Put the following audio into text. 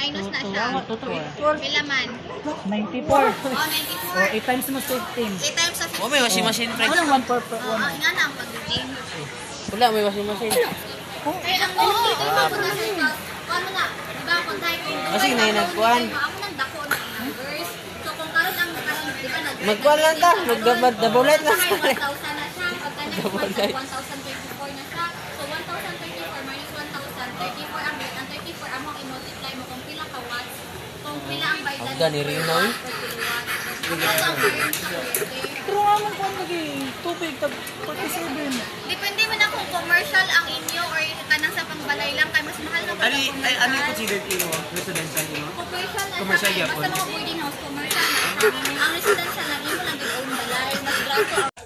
Minus na siya. Pila man? 94. Oh, O, 94. 8 times mo 15. 8 times sa 15. Oh, may washing machine, friend. Walang 1 per Oo, nga na ang pag-game. Wala, may washing machine. Kaya lang, oo, ito yung mga punta sa ito. Ano na, diba, kung tayo kung Kasi na yung nagkuhan. Ako nang dako na numbers. So, kung karoon ang karoon, di ba, Magkuhan lang ta, mag-double light lang. 1,000 na siya. Pagka next month, 1,024 na siya. So, 1,024 minus 1,034 ang 34 ang mong i-multiply mo kung pila ka watts. Kung pila ang bayad Ang gani rin na eh. Ang ito ang current sa pwede. Pero nga ko naging tubig, tag 47. Depende mo na kung commercial ang inyo or kanang sa pangbalay lang kay mas mahal na ba Ano yung considered mo? Residential mo? Commercial na Commercial basta yapon. mga boarding house commercial na. Ang residential lang imo lang gid own balay mas graso ang